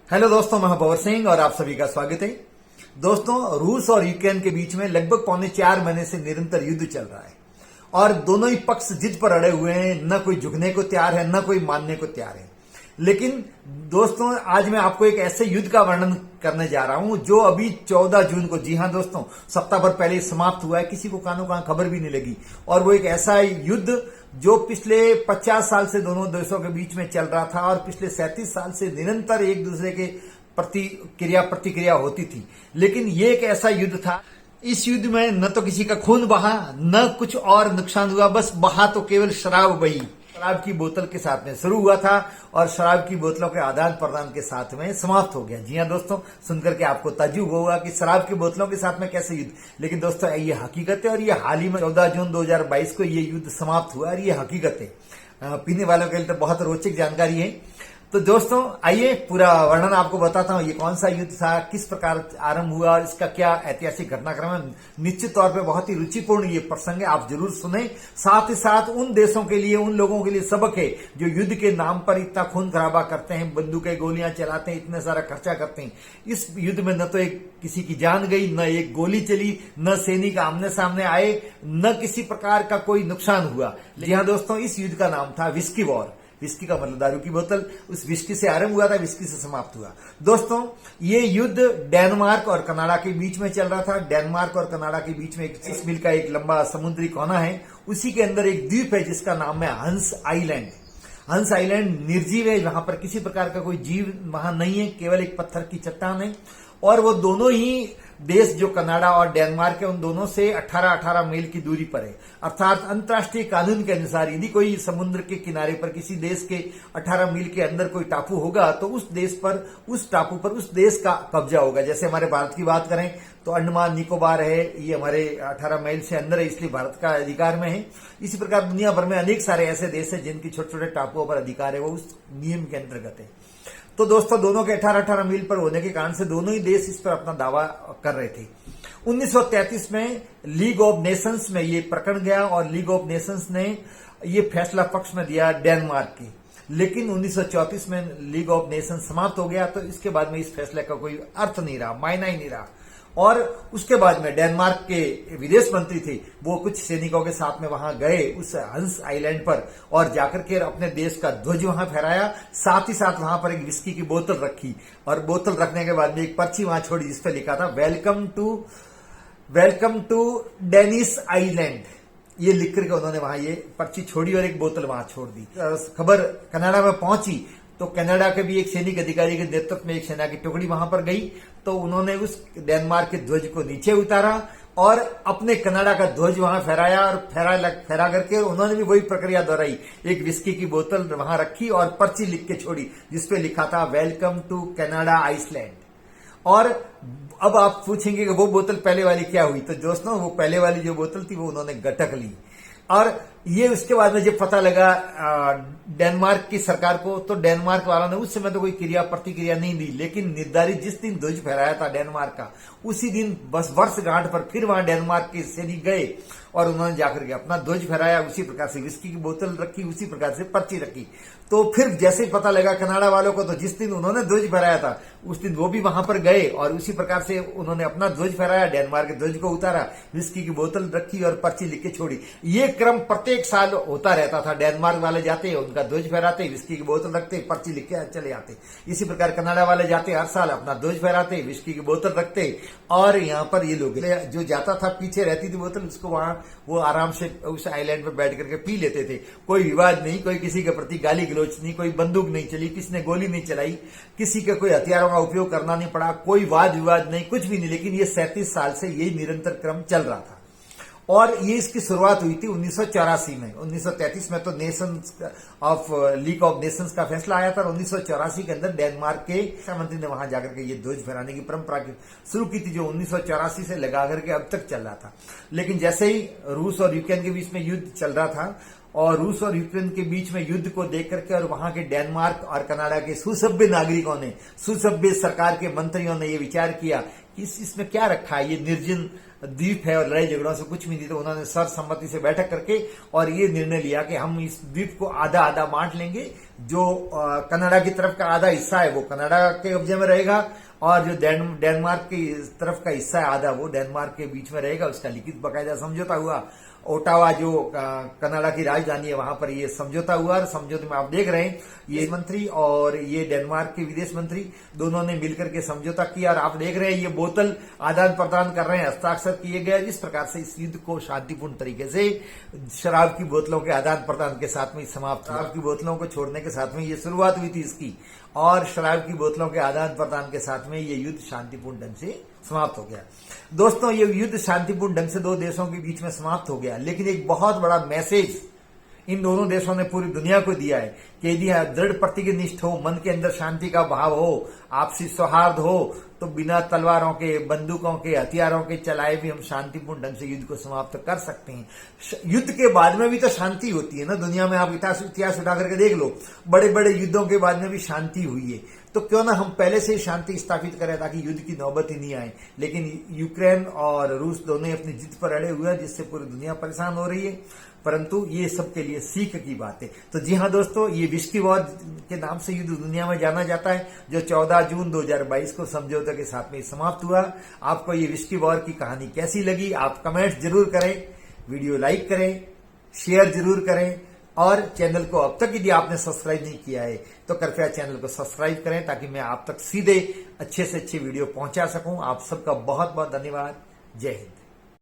Hello दोस्तों, मैं power Singh और आप सभी का स्वागत है। दोस्तों, रूस और यूक्रेन के बीच में लगभग पौने 4 महीने से निरंतर युद्ध चल रहा है और दोनों ही पक्ष जिद पर अड़े हुए हैं। न कोई झुकने को तैयार है, न कोई मानने को तैयार है। लेकिन दोस्तों, आज मैं आपको एक ऐसे युद्ध का वर्णन करने जा रहा हूं जो अभी 14 जून को, जी हां दोस्तों, सप्ताह भर पहले समाप्त हुआ है। किसी को कानों कान खबर भी नहीं लगी। और वो एक ऐसा युद्ध जो पिछले 50 साल से दोनों देशों के बीच में चल रहा था और पिछले 37 साल से निरंतर एक दूसरे के प्रतिक्रिया होती थी। लेकिन ये एक ऐसा युद्ध था, इस युद्ध में न तो किसी का खून बहा, न कुछ और नुकसान हुआ, बस बहा तो केवल शराब बही। शराब की बोतल के साथ में शुरू हुआ था और शराब की बोतलों के आदान प्रदान के साथ में समाप्त हो गया। जी हां दोस्तों, सुनकर के आपको ताज्जुब होगा कि शराब की बोतलों के साथ में कैसे युद्ध। लेकिन दोस्तों, ये हकीकत है और ये हाल ही में 14 जून 2022 को ये युद्ध समाप्त हुआ और ये हकीकत है। पीने वालों के लिए तो बहुत रोचक जानकारी है। तो दोस्तों, आइए पूरा वर्णन आपको बताता हूं। ये कौन सा युद्ध था, किस प्रकार आरंभ हुआ और इसका क्या ऐतिहासिक घटनाक्रम है। निश्चित तौर पे बहुत ही रुचिपूर्ण ये प्रसंग है, आप जरूर सुने। साथ ही साथ उन देशों के लिए, उन लोगों के लिए सबक है जो युद्ध के नाम पर इतना खून खराबा करते हैं, बंदूकें गोलियां चलाते हैं, इतना सारा खर्चा करते हैं। इस युद्ध में न तो एक किसी की जान गई, न एक गोली चली, न सैनिक आमने सामने आए, न किसी प्रकार का कोई नुकसान हुआ। जी हाँ दोस्तों, इस युद्ध का नाम था विस्की वॉर। विस्की का मतलब दारू की बोतल। उस विस्की से आरंभ हुआ था, विस्की से समाप्त हुआ। दोस्तों, ये युद्ध डेनमार्क और कनाडा के बीच में चल रहा था। डेनमार्क और कनाडा के बीच में एक 30 मील का एक लंबा समुद्री कोना है। उसी के अंदर एक द्वीप है जिसका नाम है हंस आइलैंड। हंस आइलैंड निर्जीव है, वहां पर किसी प्रकार का कोई जीव वहां नहीं है, केवल एक पत्थर की चट्टान है। और वो दोनों ही देश, जो कनाडा और डेनमार्क है, उन दोनों से 18-18 मील की दूरी पर है। अर्थात अंतर्राष्ट्रीय कानून के अनुसार यदि कोई समुद्र के किनारे पर किसी देश के 18 मील के अंदर कोई टापू होगा तो उस देश पर, उस टापू पर उस देश का कब्जा होगा। जैसे हमारे भारत की बात करें तो अंडमान निकोबार है, ये हमारे 18 मील से अंदर है, इसलिए भारत का अधिकार में है। इसी प्रकार दुनिया भर में अनेक सारे ऐसे देश है जिनकी छोटे छोटे टापुओं पर अधिकार है, वो उस नियम के अंतर्गत है। तो दोस्तों, दोनों के 18-18 मील पर होने के कारण से दोनों ही देश इस पर अपना दावा कर रहे थे। 1933 में लीग ऑफ नेशंस में ये प्रकरण गया और लीग ऑफ नेशंस ने ये फैसला पक्ष में दिया डेनमार्क के। लेकिन 1934 में लीग ऑफ नेशंस समाप्त हो गया, तो इसके बाद में इस फैसले का कोई अर्थ नहीं रहा, मायना ही नहीं रहा। और उसके बाद में डेनमार्क के विदेश मंत्री थे, वो कुछ सैनिकों के साथ में वहां गए उस हंस आइलैंड पर और जाकर के अपने देश का ध्वज वहां फहराया। साथ ही साथ वहां पर एक विस्की की बोतल रखी और बोतल रखने के बाद में एक पर्ची वहां छोड़ी जिसपे लिखा था वेलकम टू डेनिस आइलैंड। ये लिख करके उन्होंने वहां ये पर्ची छोड़ी और एक बोतल वहां छोड़ दी। खबर कनाडा में पहुंची तो कनाडा के भी एक सैनिक अधिकारी के नेतृत्व में एक सेना की टुकड़ी वहां पर गई, तो उन्होंने उस डेनमार्क के ध्वज को नीचे उतारा और अपने कनाडा का ध्वज वहां फहराया और फहरा करके उन्होंने भी वही प्रक्रिया दोहराई। एक विस्की की बोतल वहां रखी और पर्ची लिख के छोड़ी जिसपे लिखा था वेलकम टू कनाडा आइसलैंड। और अब आप पूछेंगे कि वो बोतल पहले वाली क्या हुई, तो दोस्तों, वो पहले वाली जो बोतल थी वो उन्होंने गटक ली। और ये उसके बाद में जब पता लगा डेनमार्क की सरकार को, तो डेनमार्क वालों ने उस समय तो कोई प्रतिक्रिया नहीं दी। लेकिन निर्धारित जिस दिन ध्वज फहराया था डेनमार्क का, उसी दिन बस वर्षगांठ पर फिर वहां डेनमार्क के सैनिक गए और उन्होंने जाकर के अपना ध्वज फहराया। उसी प्रकार से विस्की की बोतल रखी, उसी प्रकार से पर्ची रखी। तो फिर जैसे ही पता लगा कनाडा वालों को, तो जिस दिन उन्होंने ध्वज फहराया था उस दिन वो भी वहां पर गए और उसी प्रकार से उन्होंने अपना ध्वज फहराया, डेनमार्क के ध्वज को उतारा, विस्की की बोतल रखी और पर्ची लिख के छोड़ी। ये क्रम प्रत्येक साल होता रहता था। डेनमार्क वाले जाते, उनका ध्वज फहराते, विस्की की बोतल रखते, पर्ची लिख के चले आते। इसी प्रकार कनाडा वाले जाते, हर साल अपना ध्वज फहराते, विस्की की बोतल रखते और यहाँ पर ये लोग जो जाता था, पीछे रहती थी बोतल, उसको वहां वो आराम से उस आइलैंड पर बैठ करके पी लेते थे। कोई विवाद नहीं, कोई किसी के प्रति गाली गलौच नहीं, कोई बंदूक नहीं चली, किसी ने गोली नहीं चलाई, किसी के कोई हथियारों का उपयोग करना नहीं पड़ा, कोई वाद विवाद नहीं, कुछ भी नहीं। लेकिन ये 37 साल से यही निरंतर क्रम चल रहा था और ये इसकी शुरुआत हुई थी 1984 में। 1933 में तो लीग ऑफ नेशंस का फैसला आया था और 1984 के अंदर डेनमार्क के रक्षा मंत्री ने वहां जाकर के ये ध्वज फहराने की परंपरा शुरू की थी, जो 1984 से लगा करके अब तक चल रहा था। लेकिन जैसे ही रूस और यूक्रेन के बीच में युद्ध चल रहा था और रूस और यूक्रेन के बीच में युद्ध को देख करके और वहां के डेनमार्क और कनाडा के सुसभ्य नागरिकों ने, सुसभ्य सरकार के मंत्रियों ने यह विचार किया इसमें क्या रखा है, ये निर्जन द्वीप है और लड़ाई झगड़ों से कुछ भी नहीं। तो उन्होंने सर्वसम्मति से बैठक करके और ये निर्णय लिया कि हम इस द्वीप को आधा आधा बांट लेंगे। जो कनाडा की तरफ का आधा हिस्सा है वो कनाडा के कब्जे में रहेगा और जो डेनमार्क की तरफ का हिस्सा है आधा, वो डेनमार्क के बीच में रहेगा। उसका लिखित बाकायदा समझौता हुआ। ओटावा जो कनाडा की राजधानी है वहां पर ये समझौता हुआ और समझौते में आप देख रहे हैं ये मंत्री और ये डेनमार्क के विदेश मंत्री दोनों ने मिलकर के समझौता किया और आप देख रहे हैं ये बोतल आदान प्रदान कर रहे हैं, हस्ताक्षर किए गए। इस प्रकार से इस युद्ध को शांतिपूर्ण तरीके से शराब की बोतलों के आदान प्रदान के साथ में समाप्त, शराब की बोतलों को छोड़ने के साथ में ये शुरुआत हुई थी इसकी, और शराब की बोतलों के आदान प्रदान के साथ में ये युद्ध शांतिपूर्ण ढंग से समाप्त हो गया। दोस्तों ये युद्ध शांतिपूर्ण ढंग से दो देशों के बीच में समाप्त हो गया, लेकिन एक बहुत बड़ा मैसेज इन दोनों देशों ने पूरी दुनिया को दिया है कि यदि दृढ़ प्रतिनिष्ठ हो, मन के अंदर शांति का भाव हो, आपसी सौहार्द हो, तो बिना तलवारों के, बंदूकों के, हथियारों के चलाए भी हम शांतिपूर्ण ढंग से युद्ध को समाप्त कर सकते हैं। युद्ध के बाद में भी तो शांति होती है ना दुनिया में। आप इतिहास उठा करके देख लो, बड़े बड़े युद्धों के बाद में भी शांति हुई है। तो क्यों ना हम पहले से ही शांति स्थापित करें ताकि युद्ध की नौबत ही नहीं आए। लेकिन यूक्रेन और रूस दोनों अपनी जिद पर अड़े हुए हैं, जिससे पूरी दुनिया परेशान हो रही है। परंतु ये सबके लिए सीख की बात है। तो जी हाँ दोस्तों, ये विस्की वॉर के नाम से युद्ध दुनिया में जाना जाता है, जो 14 जून 2022 को समझौते के साथ में समाप्त हुआ। आपको ये विस्की वॉर की कहानी कैसी लगी आप कमेंट जरूर करें, वीडियो लाइक करें, शेयर जरूर करें और चैनल को अब तक यदि आपने सब्सक्राइब नहीं किया है तो कृपया चैनल को सब्सक्राइब करें ताकि मैं आप तक सीधे अच्छे से अच्छे वीडियो पहुंचा सकूं। आप सबका बहुत बहुत धन्यवाद। जय हिंद।